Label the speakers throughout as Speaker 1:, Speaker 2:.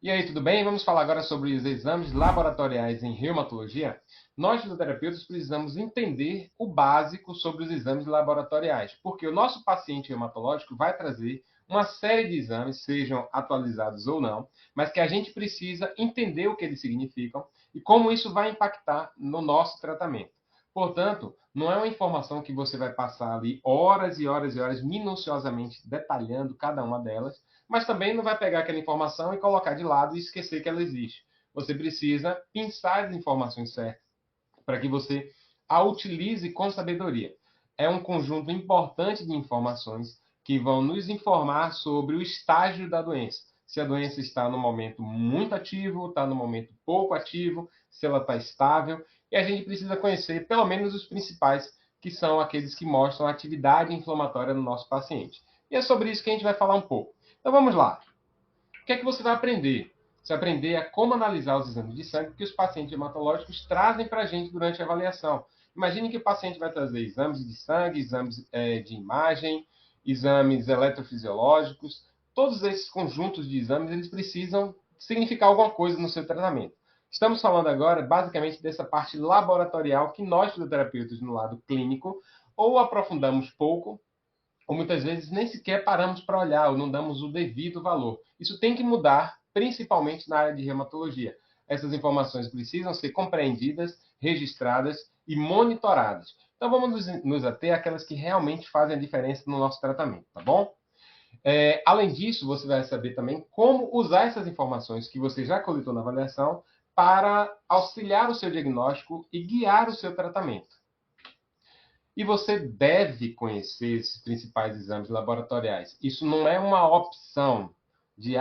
Speaker 1: E aí, tudo bem? Vamos falar agora sobre os exames laboratoriais em reumatologia. Nós, fisioterapeutas, precisamos entender o básico sobre os exames laboratoriais, porque o nosso paciente reumatológico vai trazer uma série de exames, sejam atualizados ou não, mas que a gente precisa entender o que eles significam e como isso vai impactar no nosso tratamento. Portanto, não é uma informação que você vai passar ali horas e horas e horas minuciosamente detalhando cada uma delas, mas também não vai pegar aquela informação e colocar de lado e esquecer que ela existe. Você precisa pensar as informações certas para que você a utilize com sabedoria. É um conjunto importante de informações que vão nos informar sobre o estágio da doença. Se a doença está no momento muito ativo, está no momento pouco ativo, se ela está estável. E a gente precisa conhecer pelo menos os principais, que são aqueles que mostram a atividade inflamatória no nosso paciente. E é sobre isso que a gente vai falar um pouco. Então vamos lá. O que é que você vai aprender? Você vai aprender a como analisar os exames de sangue que os pacientes hematológicos trazem para a gente durante a avaliação. Imagine que o paciente vai trazer exames de sangue, exames de imagem, exames eletrofisiológicos. Todos esses conjuntos de exames, eles precisam significar alguma coisa no seu tratamento. Estamos falando agora, basicamente, dessa parte laboratorial que nós, fisioterapeutas, no lado clínico, ou aprofundamos pouco, ou muitas vezes nem sequer paramos para olhar ou não damos o devido valor. Isso tem que mudar, principalmente na área de reumatologia. Essas informações precisam ser compreendidas, registradas e monitoradas. Então vamos nos ater àquelas que realmente fazem a diferença no nosso tratamento, tá bom? Além disso, você vai saber também como usar essas informações que você já coletou na avaliação para auxiliar o seu diagnóstico e guiar o seu tratamento. E você deve conhecer esses principais exames laboratoriais. Isso não é uma opção de,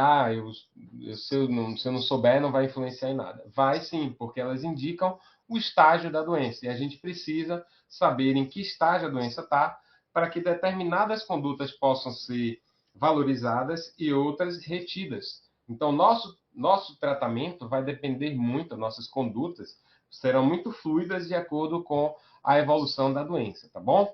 Speaker 1: se eu não souber, não vai influenciar em nada. Vai sim, porque elas indicam o estágio da doença. E a gente precisa saber em que estágio a doença está para que determinadas condutas possam ser valorizadas e outras retidas. Então, nosso tratamento vai depender muito, nossas condutas serão muito fluidas de acordo com a evolução da doença, tá bom?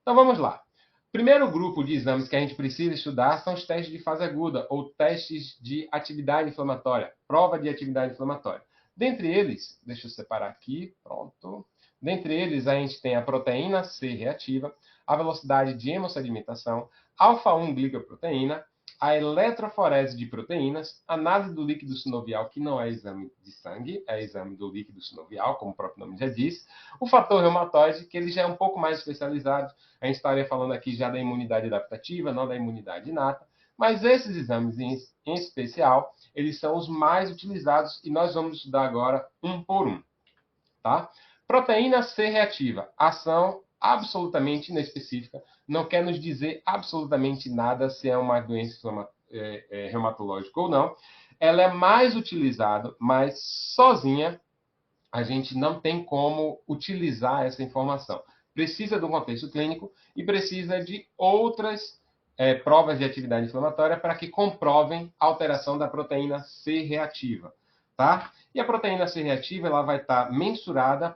Speaker 1: Então vamos lá. Primeiro grupo de exames que a gente precisa estudar são os testes de fase aguda, ou testes de atividade inflamatória, prova de atividade inflamatória. Dentre eles, deixa eu separar aqui, pronto. Dentre eles, a gente tem a proteína C reativa, a velocidade de hemossedimentação, alfa-1 glicoproteína, a eletroforese de proteínas, análise do líquido sinovial, que não é exame de sangue, é exame do líquido sinovial, como o próprio nome já diz, o fator reumatoide, que ele já é um pouco mais especializado, a gente estaria falando aqui já da imunidade adaptativa, não da imunidade inata, mas esses exames em especial, eles são os mais utilizados e nós vamos estudar agora um por um, tá? Proteína C reativa, ação absolutamente inespecífica, não quer nos dizer absolutamente nada se é uma doença reumatológica ou não. Ela é mais utilizada, mas sozinha a gente não tem como utilizar essa informação. Precisa de um contexto clínico e precisa de outras provas de atividade inflamatória para que comprovem a alteração da proteína C reativa. Tá? E a proteína C reativa ela vai estar mensurada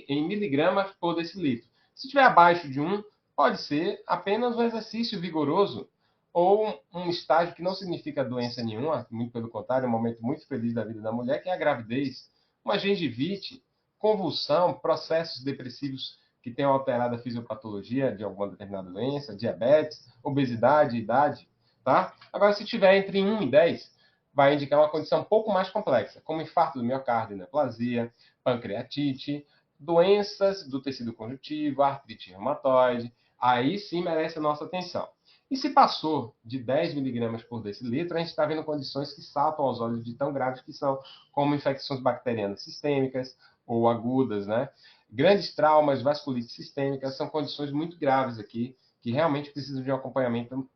Speaker 1: em miligramas por decilitro. Se estiver abaixo de 1, pode ser apenas um exercício vigoroso ou um estágio que não significa doença nenhuma, muito pelo contrário, é um momento muito feliz da vida da mulher, que é a gravidez, uma gengivite, convulsão, processos depressivos que tenham alterado a fisiopatologia de alguma determinada doença, diabetes, obesidade, idade, tá? Agora, se tiver entre 1 e 10, vai indicar uma condição um pouco mais complexa, como infarto do miocárdio, neoplasia, pancreatite, doenças do tecido conjuntivo, artrite reumatoide, aí sim merece a nossa atenção. E se passou de 10 miligramas por decilitro, a gente está vendo condições que saltam aos olhos de tão graves que são, como infecções bacterianas sistêmicas ou agudas, né? Grandes traumas, vasculite sistêmica, são condições muito graves aqui, que realmente precisam de um acompanhamento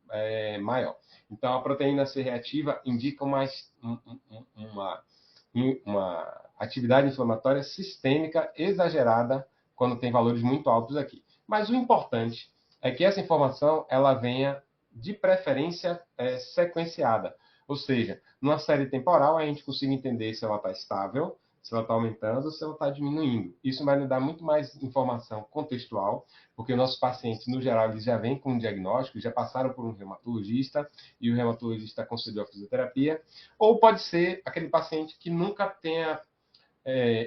Speaker 1: maior. Então, a proteína C reativa indica uma atividade inflamatória sistêmica exagerada quando tem valores muito altos aqui. Mas o importante é que essa informação ela venha de preferência sequenciada. Ou seja, numa série temporal a gente consiga entender se ela está estável, se ela está aumentando ou se ela está diminuindo. Isso vai nos dar muito mais informação contextual, porque nossos pacientes, no geral, eles já vêm com um diagnóstico, já passaram por um reumatologista e o reumatologista concedeu a fisioterapia, ou pode ser aquele paciente que nunca tenha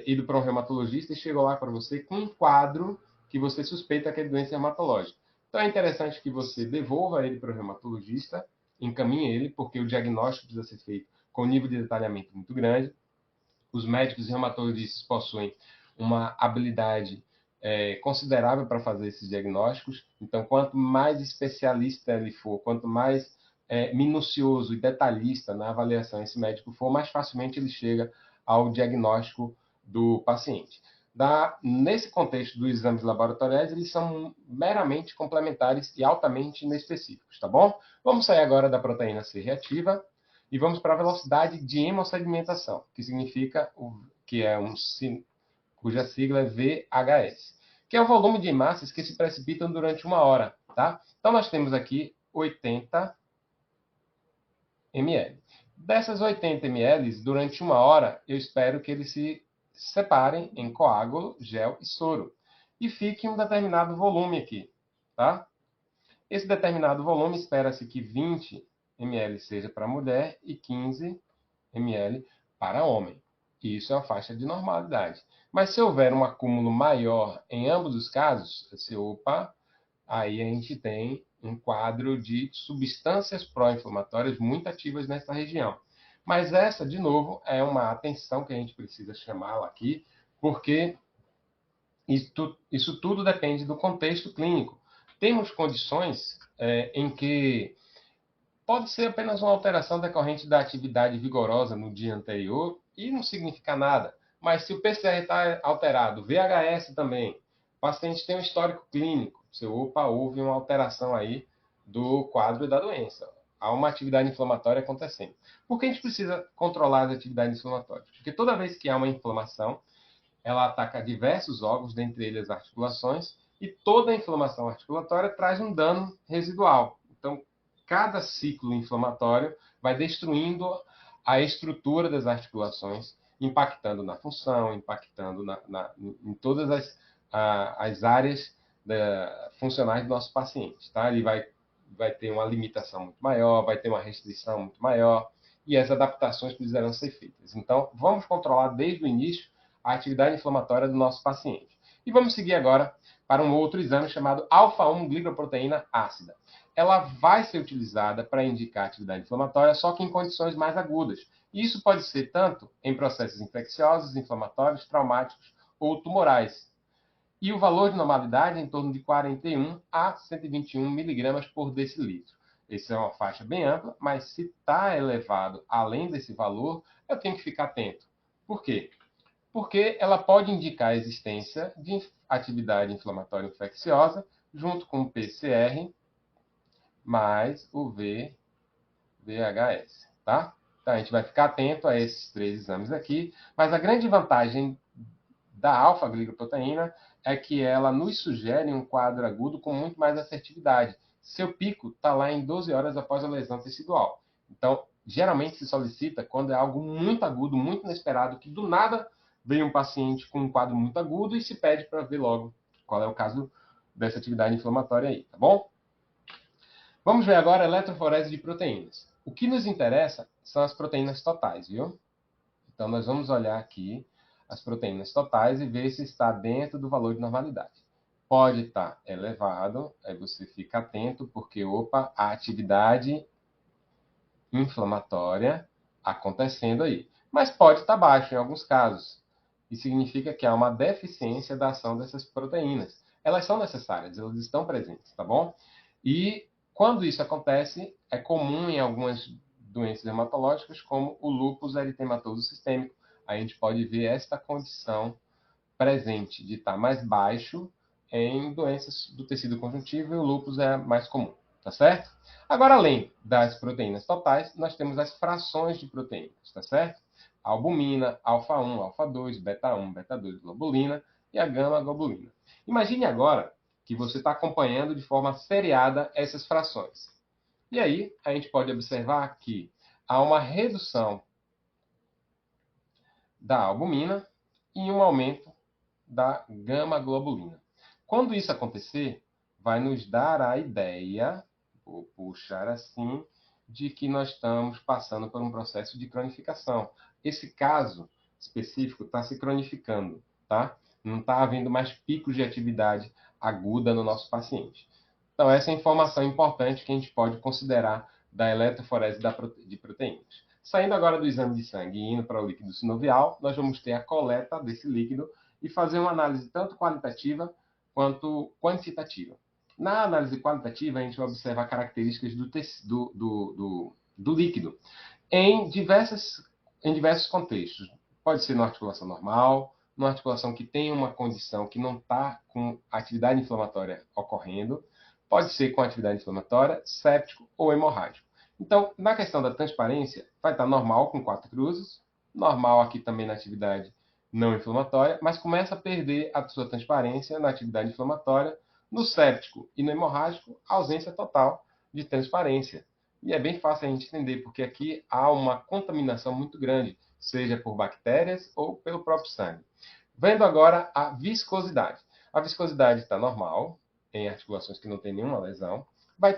Speaker 1: ido para um reumatologista e chegou lá para você com um quadro que você suspeita que é doença reumatológica. Então é interessante que você devolva ele para o reumatologista, encaminhe ele, porque o diagnóstico precisa ser feito com nível de detalhamento muito grande. Os médicos reumatologistas possuem uma habilidade considerável para fazer esses diagnósticos. Então, quanto mais especialista ele for, quanto mais minucioso e detalhista na avaliação esse médico for, mais facilmente ele chega ao diagnóstico do paciente. Nesse contexto dos exames laboratoriais, eles são meramente complementares e altamente inespecíficos, tá bom? Vamos sair agora da proteína C reativa e vamos para a velocidade de hemossedimentação, que significa cuja sigla é VHS, que é o volume de hemácias que se precipitam durante uma hora, tá? Então nós temos aqui 80 ml. Dessas 80 ml, durante uma hora, eu espero que eles se separem em coágulo, gel e soro. E fique um determinado volume aqui, tá? Esse determinado volume, espera-se que 20 ml seja para mulher e 15 ml para homem. Isso é uma faixa de normalidade. Mas se houver um acúmulo maior em ambos os casos, aí a gente tem um quadro de substâncias pró-inflamatórias muito ativas nessa região. Mas essa, de novo, é uma atenção que a gente precisa chamá-la aqui, porque isso tudo depende do contexto clínico. Temos condições em que pode ser apenas uma alteração decorrente da atividade vigorosa no dia anterior e não significa nada. Mas se o PCR está alterado, o VHS também, o paciente tem um histórico clínico, houve uma alteração aí do quadro da doença. Há uma atividade inflamatória acontecendo. Por que a gente precisa controlar as atividades inflamatórias? Porque toda vez que há uma inflamação, ela ataca diversos órgãos, dentre eles as articulações, e toda inflamação articulatória traz um dano residual. Então, cada ciclo inflamatório vai destruindo a estrutura das articulações, impactando na função, impactando em todas as áreas funcionais do nosso paciente. Tá? Ele vai ter uma limitação muito maior, vai ter uma restrição muito maior, e as adaptações precisarão ser feitas. Então, vamos controlar desde o início a atividade inflamatória do nosso paciente. E vamos seguir agora para um outro exame chamado alfa-1 glicoproteína ácida. Ela vai ser utilizada para indicar atividade inflamatória, só que em condições mais agudas. E isso pode ser tanto em processos infecciosos, inflamatórios, traumáticos ou tumorais. E o valor de normalidade é em torno de 41 a 121 miligramas por decilitro. Essa é uma faixa bem ampla, mas se está elevado além desse valor, eu tenho que ficar atento. Por quê? Porque ela pode indicar a existência de atividade inflamatória infecciosa junto com o PCR mais o VHS, tá? Então, a gente vai ficar atento a esses três exames aqui, mas a grande vantagem da alfa-glicoproteína é que ela nos sugere um quadro agudo com muito mais assertividade. Seu pico está lá em 12 horas após a lesão tecidual. Então, geralmente se solicita quando é algo muito agudo, muito inesperado, que do nada vem um paciente com um quadro muito agudo e se pede para ver logo qual é o caso dessa atividade inflamatória aí, tá bom? Vamos ver agora a eletroforese de proteínas. O que nos interessa são as proteínas totais, viu? Então, nós vamos olhar aqui as proteínas totais e ver se está dentro do valor de normalidade. Pode estar elevado, aí você fica atento, porque, a atividade inflamatória acontecendo aí. Mas pode estar baixo em alguns casos. E significa que há uma deficiência da ação dessas proteínas. Elas são necessárias, elas estão presentes, tá bom? E quando isso acontece, é comum em algumas doenças hematológicas, como o lúpus eritematoso sistêmico. A gente pode ver esta condição presente de estar mais baixo em doenças do tecido conjuntivo e o lúpus é mais comum, tá certo? Agora, além das proteínas totais, nós temos as frações de proteínas, tá certo? A albumina, alfa-1, alfa-2, beta-1, beta-2, globulina e a gama-globulina. Imagine agora que você está acompanhando de forma seriada essas frações. E aí, a gente pode observar que há uma redução da albumina e um aumento da gama-globulina. Quando isso acontecer, vai nos dar a ideia, vou puxar assim, de que nós estamos passando por um processo de cronificação. Esse caso específico está se cronificando, tá? Não está havendo mais picos de atividade aguda no nosso paciente. Então, essa é a informação importante que a gente pode considerar da eletroforese de proteínas. Saindo agora do exame de sangue e indo para o líquido sinovial, nós vamos ter a coleta desse líquido e fazer uma análise tanto qualitativa quanto quantitativa. Na análise qualitativa, a gente vai observar características do líquido em diversos contextos. Pode ser numa articulação normal, numa articulação que tem uma condição que não está com atividade inflamatória ocorrendo, pode ser com atividade inflamatória, séptico ou hemorrágico. Então, na questão da transparência, vai estar normal com 4 cruzes, normal aqui também na atividade não inflamatória, mas começa a perder a sua transparência na atividade inflamatória, no séptico e no hemorrágico, ausência total de transparência. E é bem fácil a gente entender, porque aqui há uma contaminação muito grande, seja por bactérias ou pelo próprio sangue. Vendo agora a viscosidade. A viscosidade está normal, em articulações que não tem nenhuma lesão,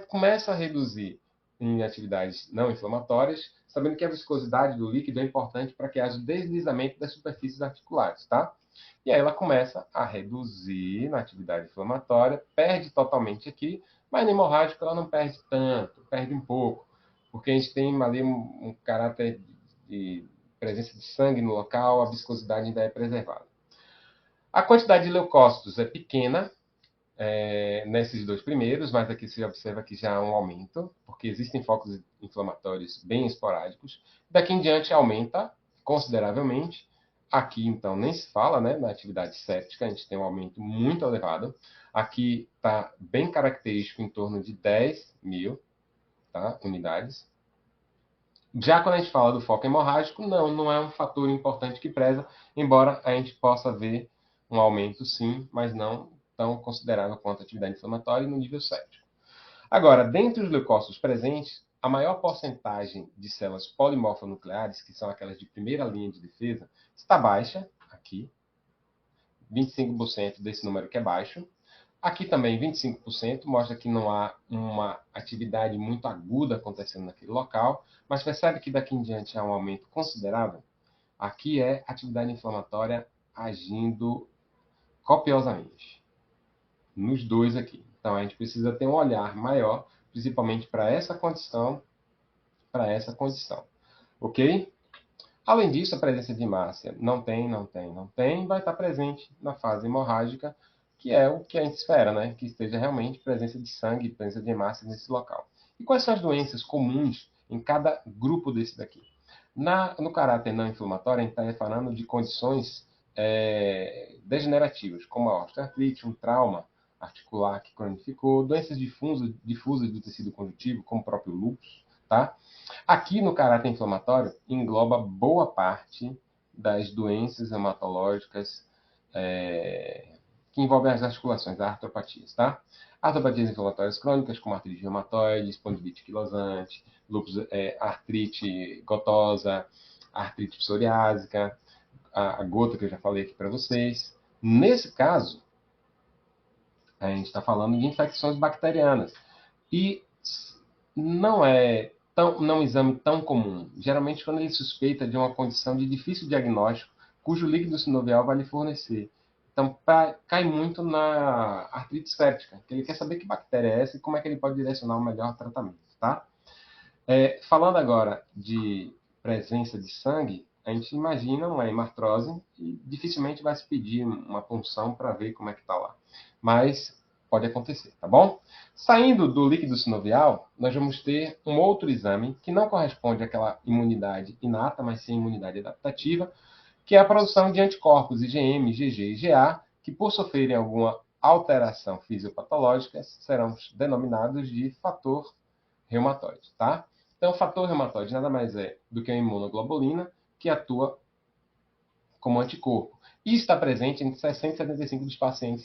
Speaker 1: começa a reduzir em atividades não inflamatórias, sabendo que a viscosidade do líquido é importante para que haja deslizamento das superfícies articulares, tá? E aí ela começa a reduzir na atividade inflamatória, perde totalmente aqui, mas na hemorrágica ela não perde tanto, perde um pouco, porque a gente tem ali um caráter de presença de sangue no local, a viscosidade ainda é preservada. A quantidade de leucócitos é pequena, nesses dois primeiros, mas aqui se observa que já há um aumento, porque existem focos inflamatórios bem esporádicos. Daqui em diante aumenta consideravelmente. Aqui, então, nem se fala, né, na atividade séptica, a gente tem um aumento muito elevado. Aqui está bem característico, em torno de 10.000, tá, unidades. Já quando a gente fala do foco hemorrágico, não é um fator importante que preza, embora a gente possa ver um aumento sim, mas não tão considerável quanto a atividade inflamatória e no nível séptico. Agora, dentre os leucócitos presentes, a maior porcentagem de células polimorfonucleares, que são aquelas de primeira linha de defesa, está baixa, aqui, 25% desse número que é baixo. Aqui também 25%, mostra que não há uma atividade muito aguda acontecendo naquele local, mas percebe que daqui em diante há um aumento considerável. Aqui é atividade inflamatória agindo copiosamente, nos dois aqui. Então a gente precisa ter um olhar maior, principalmente para essa condição, ok? Além disso, a presença de hemácia não tem, vai estar presente na fase hemorrágica, que é o que a gente espera, né? Que esteja realmente presença de sangue, presença de hemácia nesse local. E quais são as doenças comuns em cada grupo desse daqui? No caráter não inflamatório, a gente está falando de condições degenerativas, como a osteoartrite, um trauma articular que cronificou, doenças difusas do tecido conjuntivo, como o próprio lúpus, tá? Aqui no caráter inflamatório engloba boa parte das doenças hematológicas que envolvem as articulações, as artropatias, tá? Artropatias inflamatórias crônicas, como artrite reumatoide, espondilite quilosante, lúpus, artrite gotosa, artrite psoriásica, a gota que eu já falei aqui para vocês. Nesse caso, a gente está falando de infecções bacterianas. E não é um exame tão comum. Geralmente, quando ele suspeita de uma condição de difícil diagnóstico, cujo líquido sinovial vai lhe fornecer. Então, cai muito na artrite séptica, que ele quer saber que bactéria é essa e como é que ele pode direcionar o melhor tratamento, tá? Falando agora de presença de sangue, a gente imagina uma hemartrose e dificilmente vai se pedir uma punção para ver como é que está lá. Mas pode acontecer, tá bom? Saindo do líquido sinovial, nós vamos ter um outro exame que não corresponde àquela imunidade inata, mas sim imunidade adaptativa, que é a produção de anticorpos IgM, IgG e IgA, que por sofrerem alguma alteração fisiopatológica serão denominados de fator reumatoide, tá? Então, o fator reumatoide nada mais é do que a imunoglobulina que atua como anticorpo. E está presente em 60 e 75% dos pacientes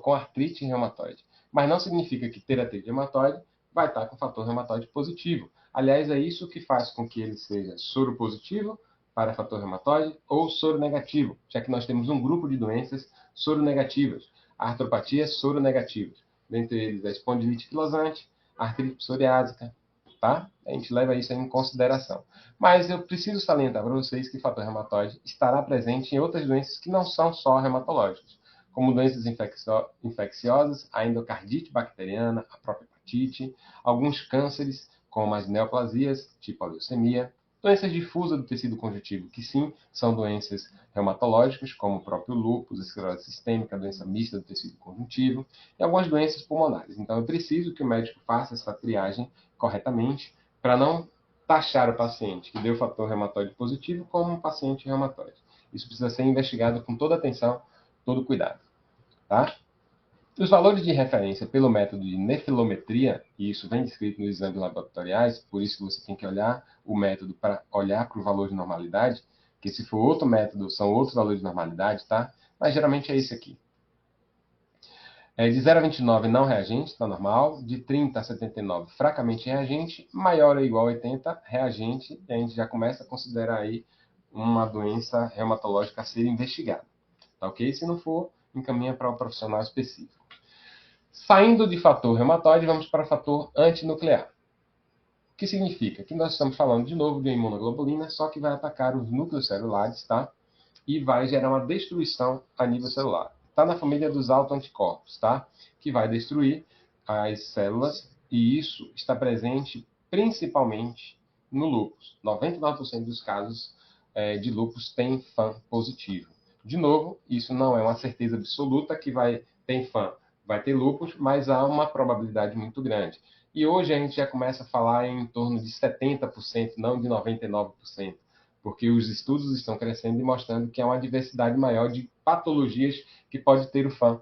Speaker 1: com artrite reumatoide. Mas não significa que ter artrite reumatoide vai estar com fator reumatoide positivo. Aliás, é isso que faz com que ele seja soro positivo para fator reumatoide ou soronegativo, já que nós temos um grupo de doenças soronegativas. A artropatia soronegativa. Dentre eles a espondilite quilosante, a artrite psoriásica, tá? A gente leva isso em consideração. Mas eu preciso salientar para vocês que o fator reumatoide estará presente em outras doenças que não são só reumatológicas, como doenças infecciosas, a endocardite bacteriana, a própria hepatite, alguns cânceres, como as neoplasias, tipo a leucemia, doenças difusas do tecido conjuntivo, que sim, são doenças reumatológicas, como o próprio lúpus, a esclerose sistêmica, a doença mista do tecido conjuntivo, e algumas doenças pulmonares. Então, eu preciso que o médico faça essa triagem corretamente para não taxar o paciente que deu fator reumatoide positivo como um paciente reumatoide. Isso precisa ser investigado com toda atenção, todo cuidado. Tá? Os valores de referência pelo método de nefilometria, e isso vem descrito nos exames laboratoriais, por isso que você tem que olhar o método para olhar para o valor de normalidade, que se for outro método, são outros valores de normalidade, tá? Mas geralmente é esse aqui. De 0 a 29 não reagente, está normal. De 30 a 79 fracamente reagente. Maior ou igual a 80 reagente. E a gente já começa a considerar aí uma doença reumatológica a ser investigada. Tá ok? Se não for, encaminha para o profissional específico. Saindo de fator reumatoide, vamos para o fator antinuclear. O que significa? Que nós estamos falando de novo de imunoglobulina, só que vai atacar os núcleos celulares, tá? E vai gerar uma destruição a nível celular. Está na família dos autoanticorpos, tá? Que vai destruir as células e isso está presente principalmente no lúpus. 99% dos casos de lúpus tem FAM positivo. De novo, isso não é uma certeza absoluta que ter FAM vai ter lúpus, mas há uma probabilidade muito grande. E hoje a gente já começa a falar em torno de 70%, não de 99%, porque os estudos estão crescendo e mostrando que há uma diversidade maior de patologias que pode ter o FAM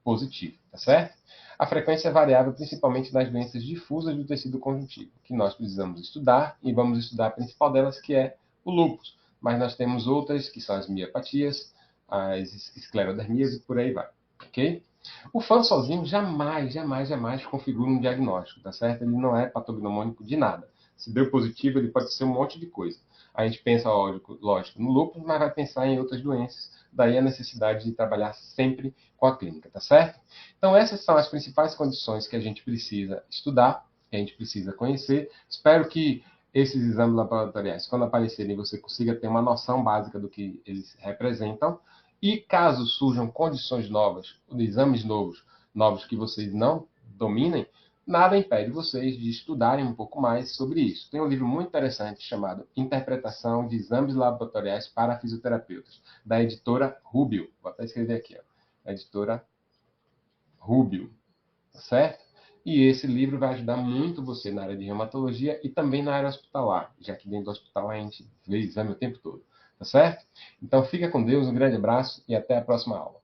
Speaker 1: positivo, tá certo? A frequência é variável principalmente nas doenças difusas do tecido conjuntivo, que nós precisamos estudar, e vamos estudar a principal delas, que é o lúpus. Mas nós temos outras, que são as miopatias, as esclerodermias e por aí vai, ok? O FAM sozinho jamais configura um diagnóstico, tá certo? Ele não é patognomônico de nada. Se deu positivo, ele pode ser um monte de coisa. A gente pensa, lógico, no lúpus, mas vai pensar em outras doenças. Daí a necessidade de trabalhar sempre com a clínica, tá certo? Então essas são as principais condições que a gente precisa estudar, que a gente precisa conhecer. Espero que esses exames laboratoriais, quando aparecerem, você consiga ter uma noção básica do que eles representam. E caso surjam condições novas, exames novos que vocês não dominem, nada impede vocês de estudarem um pouco mais sobre isso. Tem um livro muito interessante chamado Interpretação de Exames Laboratoriais para Fisioterapeutas, da editora Rubio. Vou até escrever aqui, ó. Editora Rubio, tá certo? E esse livro vai ajudar muito você na área de reumatologia e também na área hospitalar, já que dentro do hospital a gente vê exame o tempo todo, tá certo? Então fica com Deus, um grande abraço e até a próxima aula.